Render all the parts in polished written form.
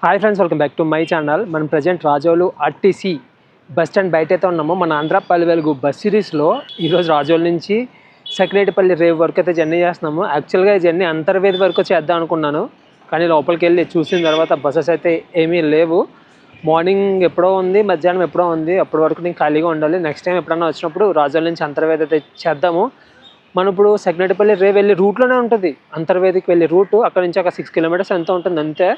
Hi friends, welcome back to my channel. మనం present Razole RTC bus stand బయట అయితే ఉన్నాము. మన ఆంధ్ర పల్లె వెలుగు బస్ సిరీస్లో ఈరోజు రాజోలు నుంచి సెక్రటరీపల్లి రేవ్ వరకు అయితే జర్నీ చేస్తున్నాము. యాక్చువల్గా ఈ జర్నీ అంతర్వేది వరకు చేద్దాం అనుకున్నాను, కానీ లోపలికి వెళ్ళి చూసిన తర్వాత బస్సెస్ అయితే ఏమీ లేవు. మార్నింగ్ ఎప్పుడో ఉంది, మధ్యాహ్నం ఎప్పుడో ఉంది. అప్పటి వరకు నేను ఖాళీగా ఉండాలి. నెక్స్ట్ టైం ఎప్పుడన్నా వచ్చినప్పుడు రాజోలు నుంచి అంతర్వేది అయితే చేద్దాము. మనం ఇప్పుడు సెక్రటరీపల్లి రేవ్ వెళ్ళే రూట్లోనే ఉంటుంది. అంతర్వేదికి వెళ్ళే రూటు అక్కడ నుంచి ఒక 6 కిలోమీటర్స్ ఎంత ఉంటుంది అంతే.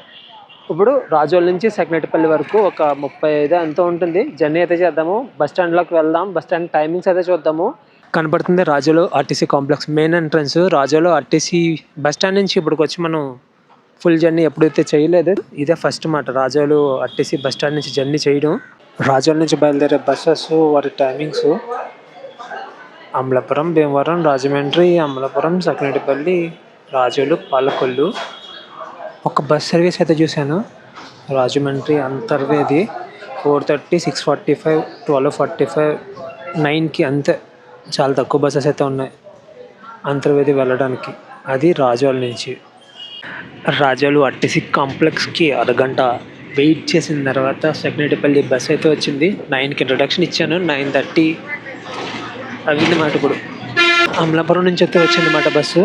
ఇప్పుడు రాజోల్ నుంచి సెక్రటరీపల్లి వరకు ఒక 35 ఎంతో ఉంటుంది. జర్నీ అయితే చేద్దాము. బస్ స్టాండ్లోకి వెళ్దాం. బస్ స్టాండ్ టైమింగ్స్ అయితే చూద్దాము. కనపడుతుంది Razole RTC complex main entrance. Razole RTC bus stand నుంచి ఇప్పటికి వచ్చి మనం ఫుల్ జర్నీ ఎప్పుడైతే చేయలేదు, ఇదే ఫస్ట్ మాట రాజోలు ఆర్టీసీ బస్ స్టాండ్ నుంచి జర్నీ చేయడం. రాజోల్ నుంచి బయలుదేరే బస్సెస్ వాటి టైమింగ్స్ అమలాపురం, భీమవరం, రాజమండ్రి, అమలాపురం, సెక్రటరీపల్లి, రాజోలు, పాలకొల్లు. ఒక బస్ సర్వీస్ అయితే చూశాను, రాజమండ్రి అంతర్వేది 4:30, 6:45, 12:45, 9కి అంతే. చాలా తక్కువ బస్సెస్ అయితే ఉన్నాయి అంతర్వేది వెళ్ళడానికి. అది రాజోల్ నుంచి. రాజోలు ఆర్టీసీ కాంప్లెక్స్కి అరగంట వెయిట్ చేసిన తర్వాత సెక్రటరీపల్లి బస్ అయితే వచ్చింది. 9కి ఇంట్రడక్షన్ ఇచ్చాను, 9:30 అవింది మాట. ఇప్పుడు అమలాపురం నుంచి అయితే వచ్చిందన్నమాట బస్సు.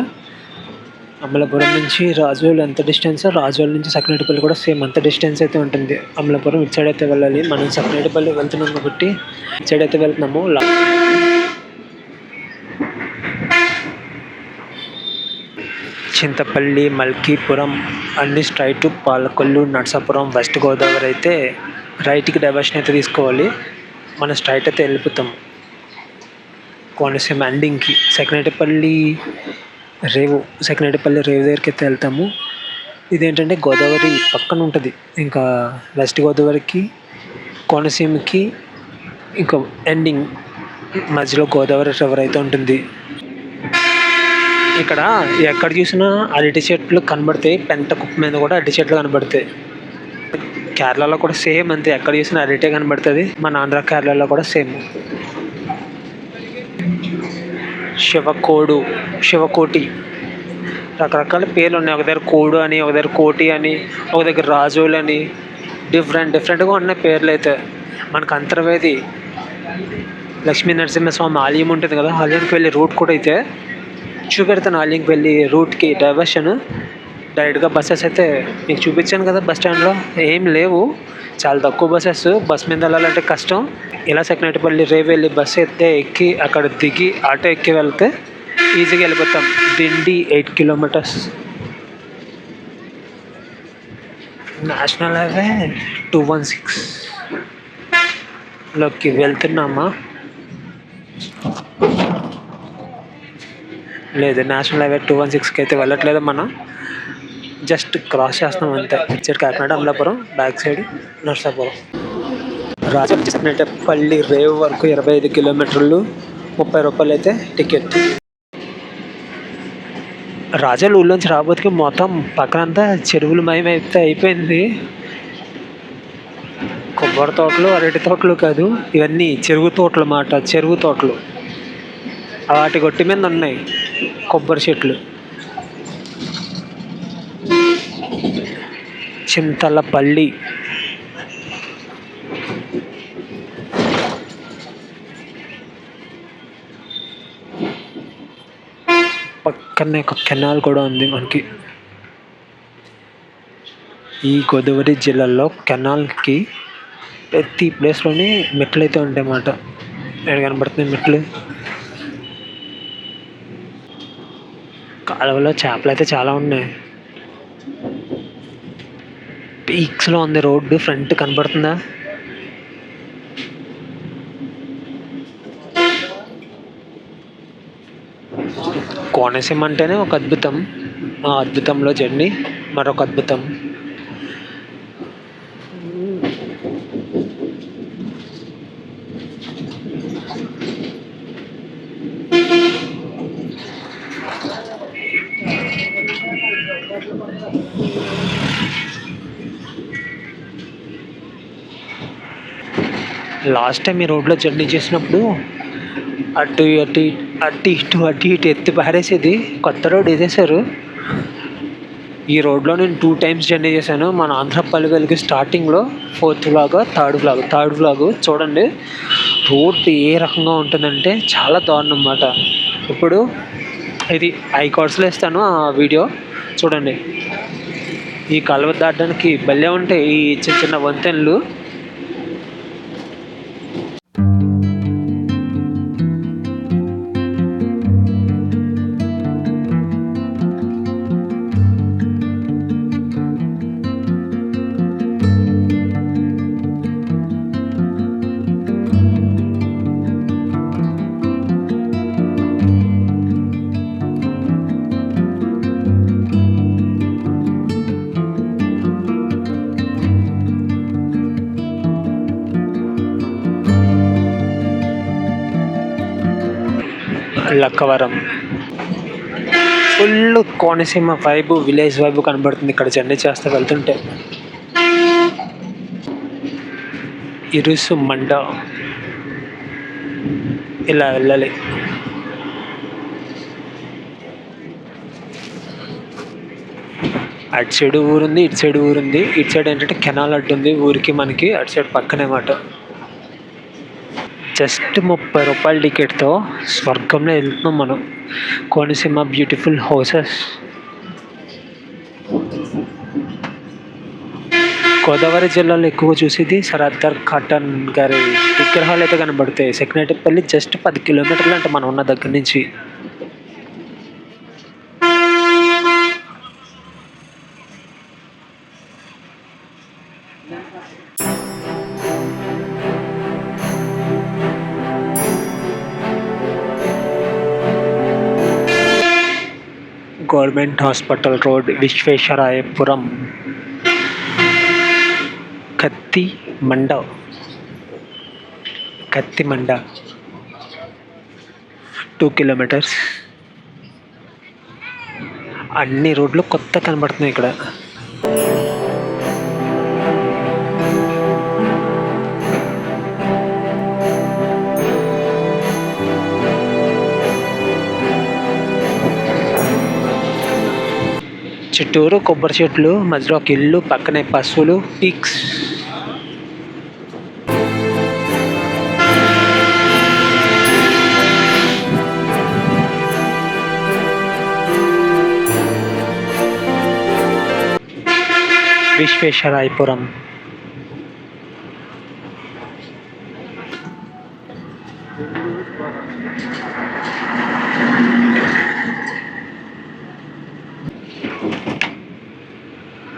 అమలాపురం నుంచి రాజోల్ ఎంత డిస్టెన్స్, రాజోల్ నుంచి సెక్రటరీపల్లి కూడా సేమ్ అంత డిస్టెన్స్ అయితే ఉంటుంది. అమలాపురం ఇటు సైడ్ అయితే వెళ్ళాలి. మనం సెక్రటరీపల్లి వెళ్తున్నాం కాబట్టి ఇటు సైడ్ అయితే వెళ్తున్నాము. చింతపల్లి, మల్కీపురం అన్ని స్ట్రైట్. పాలకొల్లు, నర్సాపురం, వెస్ట్ గోదావరి అయితే రైట్కి డైవర్షన్ అయితే తీసుకోవాలి. మనం స్ట్రైట్ అయితే వెళ్ళిపోతాం కోనసీమ ఎండింగ్కి. సెక్రటరీపల్లి రేవు దగ్గరికి అయితే వెళ్తాము. ఇదేంటంటే గోదావరి పక్కన ఉంటుంది. ఇంకా వెస్ట్ గోదావరికి, కోనసీమకి ఇంకా ఎండింగ్ మధ్యలో గోదావరి రివర్ అయితే ఉంటుంది. ఇక్కడ ఎక్కడ చూసినా అరటి చెట్లు కనబడతాయి. పెంట కుప్ప మీద కూడా అరటి చెట్లు కనబడతాయి. కేరళలో కూడా సేమ్ అంతే, ఎక్కడ చూసినా అరటే కనబడుతుంది. మన ఆంధ్ర కేరళలో కూడా సేమ్. శివకోటి రకరకాల పేర్లు ఉన్నాయి. ఒక దగ్గర కోడు అని, ఒక దగ్గర కోటి అని, ఒక దగ్గర రాజోలు అని, డిఫరెంట్గా ఉన్నాయి పేర్లు అయితే. మనకు అంతర్వేది లక్ష్మీ నరసింహస్వామి ఆలయం ఉంటుంది కదా, ఆలయంకి వెళ్ళి రూట్ కూడా అయితే చూపెడతాను. ఆలయంకి వెళ్ళి రూట్కి డైవర్షన్ డైరెక్ట్గా బస్సెస్ అయితే మీకు చూపించాను కదా. బస్ స్టాండ్లో ఏం లేవు, చాలా తక్కువ బస్సెస్. బస్ మీద వెళ్ళాలంటే కష్టం. ఇలా సెక్రటరీపల్లి రేవ్ వెళ్ళి బస్సు అయితే ఎక్కి అక్కడ దిగి ఆటో ఎక్కి వెళ్తే ఈజీగా వెళ్ళిపోతాం. దిండి 8 కిలోమీటర్స్. నేషనల్ హైవే 216లోకి వెళ్తున్నామా? లేదు, నేషనల్ హైవే 216కి అయితే వెళ్ళట్లేదు. మనం జస్ట్ క్రాస్ చేస్తున్నాం అంతే. ఇటు side Kakinada, Amalapuram, back side Narsapuram. Razole సెక్రటరీపల్లి రేవ్ వరకు 25 కిలోమీటర్లు, 30 రూపాయలు అయితే టికెట్. రాజోల్ ఊళ్ళోంచి రాబోతుకి మొత్తం పక్కనంతా చెరువులు మయమైతే అయిపోయింది. కొబ్బరి తోటలు, అరటి తోటలు కాదు, ఇవన్నీ చెరువు తోటలు మాట. చెరువు తోటలు వాటి గొట్టి మీద ఉన్నాయి కొబ్బరి చెట్లు. చింతలపల్లి పక్కనే ఒక కెనాల్ కూడా ఉంది మనకి. ఈ గోదావరి జిల్లాలో కెనాల్కి ప్రతి ప్లేస్లోని మెట్లు అయితే ఉంటాయి అన్నమాట. ఎక్కడ కనబడుతున్నాయి మెట్లు? కాలువలో చేపలు అయితే చాలా ఉన్నాయి. పీక్స్లో ఉంది రోడ్డు. ఫ్రంట్ కనబడుతుందా? కోనసీమ అంటేనే ఒక అద్భుతం. ఆ అద్భుతంలో జర్నీ మరొక అద్భుతం. లాస్ట్ టైం ఈ రోడ్లో జర్నీ చేసినప్పుడు అటు ఇటు ఎత్తి పారేసేది. కొత్త రోడ్ వేసేసారు. ఈ రోడ్లో నేను 2 టైమ్స్ జర్నీ చేశాను. మన ఆంధ్రపల్లికి స్టార్టింగ్లో 4th వ్లాగ్, థర్డ్ వ్లాగ్ చూడండి. రోడ్ ఏ రకంగా ఉంటుందంటే చాలా దారుణం అన్నమాట. ఇప్పుడు ఇది ఐకార్డ్స్లో ఇస్తాను ఆ వీడియో చూడండి. ఈ కాలువ దాటడానికి భలే ఉంటాయి ఈ చిన్న చిన్న వంతెనలు. Lakkavaram full Konaseema vibe, village vibe కనబడుతుంది ఇక్కడ జర్నీ చేస్తే వెళ్తుంటే. ఇరుసు మండ ఇలా వెళ్ళాలి. అటు సైడ్ ఊరుంది, ఇటు సైడ్ ఊరుంది. ఇటు సైడ్ ఏంటంటే కెనాల్ అడ్డు ఉంది ఊరికి, మనకి అటు సైడ్ పక్కనే మాట. జస్ట్ 30 రూపాయల టికెట్తో స్వర్గంలో వెళ్తున్నాం మనం. Konaseema beautiful houses. గోదావరి జిల్లాలో ఎక్కువ చూసేది సర్దార్ కాటన్ గారి విగ్రహాలు అయితే కనబడతాయి. సెకినేటిపల్లి జస్ట్ 10 కిలోమీటర్లు అంటే మనం ఉన్న దగ్గర నుంచి. గవర్నమెంట్ హాస్పిటల్ రోడ్, విశ్వేశ్వరాయపురం, కత్తి మండ 2 కిలోమీటర్స్. అన్ని రోడ్లు కొత్త కనబడుతున్నాయి ఇక్కడ. చుట్టూరు కొబ్బరి చెట్లు, మధ్యలో ఒక ఇల్లు, పక్కనే పశువులు, పిగ్స్. విశ్వేశ్వరాయపురం.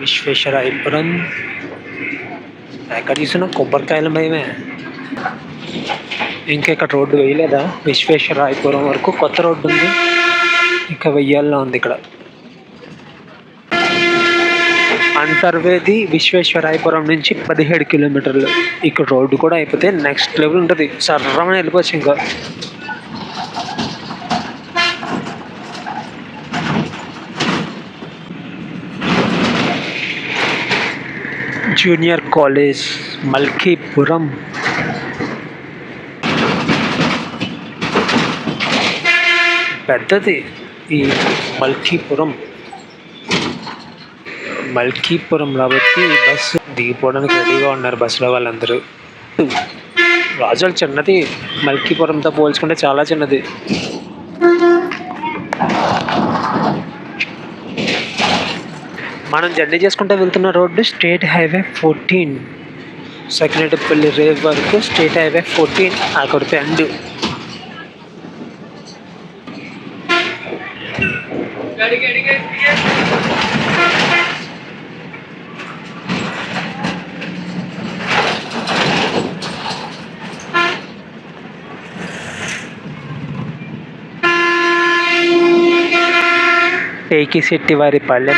విశ్వేశ్వరాయపురం ఎక్కడ చూసినా కొబ్బరికాయల భయమే. ఇంకా ఇక్కడ రోడ్డు వేయలేదా? విశ్వేశ్వరాయపురం వరకు కొత్త రోడ్డు ఉంది, ఇంకా వెయ్యాల్లో ఉంది ఇక్కడ. అంతర్వేది విశ్వేశ్వరాయపురం నుంచి 17 కిలోమీటర్లు. ఇక్కడ రోడ్డు కూడా అయిపోతే నెక్స్ట్ లెవెల్ ఉంటుంది, సర్రమని వెళ్ళిపోవచ్చు. ఇంకా జూనియర్ కాలేజ్ మల్కీపురం. పెద్దది ఈ మల్కీపురం కాబట్టి బస్సు దిగిపోవడానికి రెడీగా ఉన్నారు బస్సులో వాళ్ళందరూ. రాజోల్ చిన్నది, మల్కీపురంతో పోల్చుకుంటే చాలా చిన్నది. మనం జర్నీ చేసుకుంటూ వెళ్తున్న రోడ్డు స్టేట్ హైవే 14, సెకినేటిపల్లి రేవ్ వరకు స్టేట్ హైవే 14 అక్కడితో ఎండ్. టేకిశెట్టివారిపాలెం.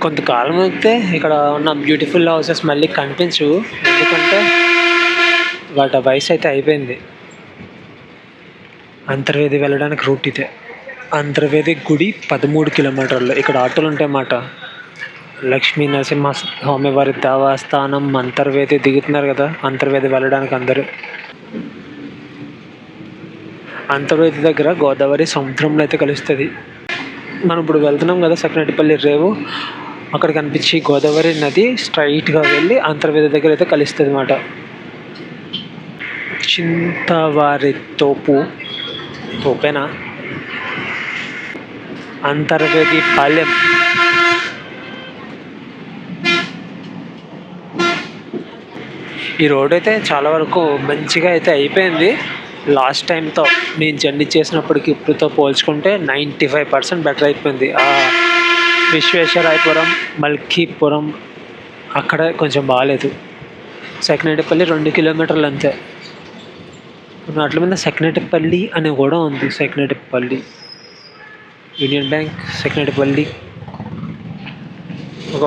కొంతకాలం అయితే ఇక్కడ ఉన్న బ్యూటిఫుల్ హౌసెస్ మళ్ళీ కనిపించు, ఎందుకంటే వాటి వయసు అయితే అయిపోయింది. అంతర్వేది వెళ్ళడానికి రూట్ ఇదే. అంతర్వేది గుడి 13 కిలోమీటర్లు. ఇక్కడ ఆటోలు ఉంటాయన్నమాట. లక్ష్మీ నరసింహ స్వామివారి దేవస్థానం అంతర్వేది దిగుతున్నారు కదా, అంతర్వేది వెళ్ళడానికి అందరూ. అంతర్వేది దగ్గర గోదావరి సముద్రంలో అయితే కలుస్తుంది. మనం ఇప్పుడు వెళ్తున్నాం కదా సెకనటిపల్లి రేవు, అక్కడ కనిపించి గోదావరి నది స్ట్రైట్గా వెళ్ళి అంతర్వేది దగ్గర అయితే కలుస్తుంది అన్నమాట. చింతవారి తోపేనా అంతర్వేది పాలెం. ఈ రోడ్ అయితే చాలా వరకు మంచిగా అయితే అయిపోయింది. లాస్ట్ టైంతో నేను జర్నీ చేసినప్పటికి ఇప్పుడుతో పోల్చుకుంటే 95% బెటర్ అయిపోయింది. విశ్వేశ్వరాయపురం, మల్కీపురం అక్కడ కొంచెం బాగాలేదు. సెకనటిపల్లి 2 కిలోమీటర్లు అంతే. అట్ల మీద సెకనటిపల్లి అని కూడా ఉంది. సెకనటిపల్లి యూనియన్ బ్యాంక్ సెకనటిపల్లి ఒక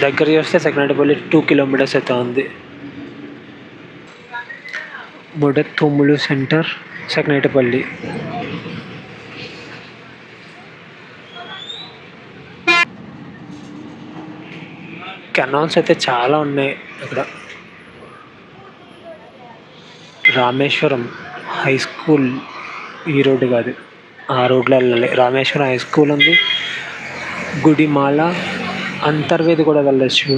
దగ్గర చేస్తే సెకనటిపల్లి 2 కిలోమీటర్స్ అయితే ఉంది. ముడతుములు సెంటర్ సెకనటిపల్లి. కెనాల్స్ అయితే చాలా ఉన్నాయి అక్కడ. రామేశ్వరం హై స్కూల్ ఈ రోడ్డు కాదు, ఆ రోడ్లో వెళ్ళాలి. రామేశ్వరం హై స్కూల్ ఉంది. గుడిమాల, అంతర్వేది కూడా వెళ్ళచ్చు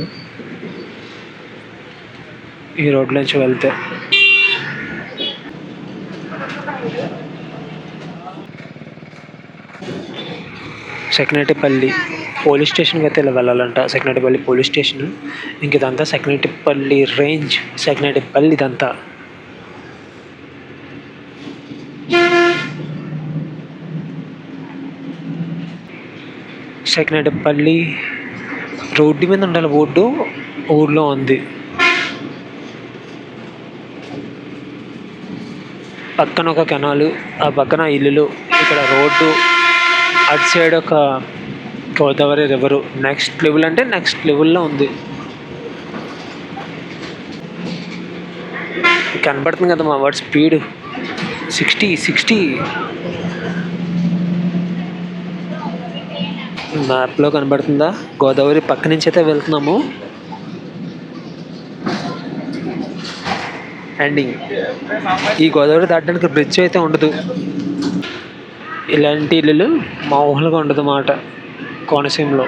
ఈ రోడ్ నుంచి వెళ్తే. సెకనటిపల్లి పోలీస్ స్టేషన్కి అయితే ఇలా వెళ్ళాలంట. సెకనటిపల్లి పోలీస్ స్టేషన్. ఇంక ఇదంతా సెకనటిపల్లి రేంజ్. సెకనటిపల్లి ఇదంతా. సెకనటిపల్లి రోడ్డు మీద ఉండాలి. బోర్డు ఊర్లో ఉంది. పక్కన ఒక కెనాలు, ఆ పక్కన ఇల్లులు, ఇక్కడ రోడ్డు, అటు సైడ్ ఒక గోదావరి రివరు. నెక్స్ట్ లెవెల్ అంటే నెక్స్ట్ లెవెల్లో ఉంది. కనబడుతుంది కదా మా వాడి స్పీడ్ 60. మ్యాప్లో కనబడుతుందా? గోదావరి పక్క నుంచి అయితే వెళ్తున్నాము. ఎండింగ్. ఈ గోదావరి దాటడానికి బ్రిడ్జ్ అయితే ఉండదు. ఇలాంటి ఇల్లులు మామూలుగా ఉండదు అన్నమాట కోనసీమలో.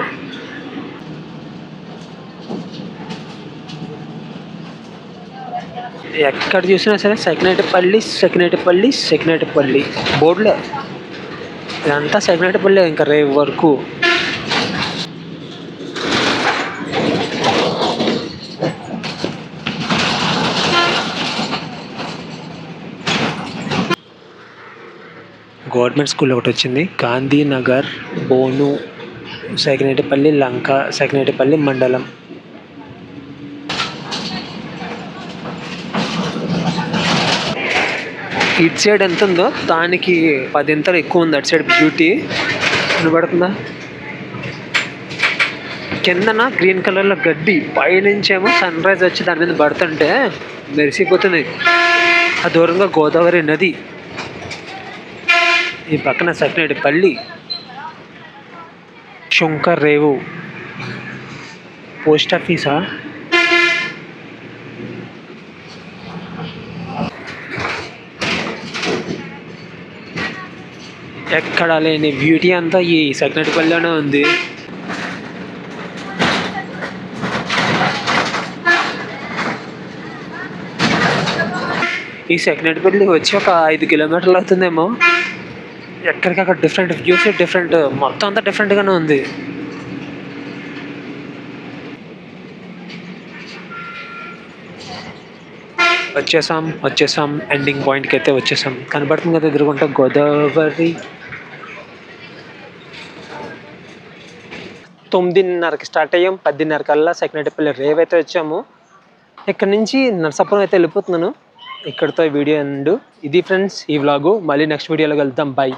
ఎక్కడ చూసినా సరే సెకనటిపల్లి బోర్డులే. ఇదంతా సెకనటిపల్లి ఇంకా రేపు వరకు. గవర్నమెంట్ స్కూల్ ఒకటి వచ్చింది. గాంధీనగర్, బోను, సెకనటిపల్లి, లంక, సెకనటిపల్లి మండలం. ఇటు సైడ్ ఎంత ఉందో దానికి 10 ఎక్కువ ఉంది. అటు సైడ్ బ్యూటీ కనబడుతుందా? కిందన గ్రీన్ కలర్లో గడ్డి, పైనుంచేమో సన్ రైజ్ వచ్చి దాని మీద పడుతుంటే మెరిసిపోతుంది. ఆ దూరంగా గోదావరి నది, ఈ పక్కన సెకనటిపల్లి, శంకర్ రేవు, పోస్ట్ ఆఫీసా, ఎక్కడ లేని బ్యూటీ అంతా ఈ సెకనటిపల్లిలోనే ఉంది. ఈ సెకనటిపల్లి వచ్చి ఒక 5 కిలోమీటర్లు అవుతుందేమో. ఎక్కడికక్కడ డిఫరెంట్ వ్యూస్, డిఫరెంట్ మొత్తం అంతా డిఫరెంట్గానే ఉంది. వచ్చేసాం ఎండింగ్ పాయింట్కి అయితే వచ్చేసాం. కనబడుతుంది కదా ఎదురుకుంటా గోదావరి. 9:30కి స్టార్ట్ అయ్యాం. 10:30 కల్లా సెకనటిపల్లి రేవ్ అయితే వచ్చాము. ఇక్కడ నుంచి నరసాపురం అయితే వెళ్ళిపోతున్నాను. ఇక్కడితో వీడియో ఎండ్. ఇది ఫ్రెండ్స్ ఈ వ్లాగు. మళ్ళీ నెక్స్ట్ వీడియోలో కలుద్దాం. బై.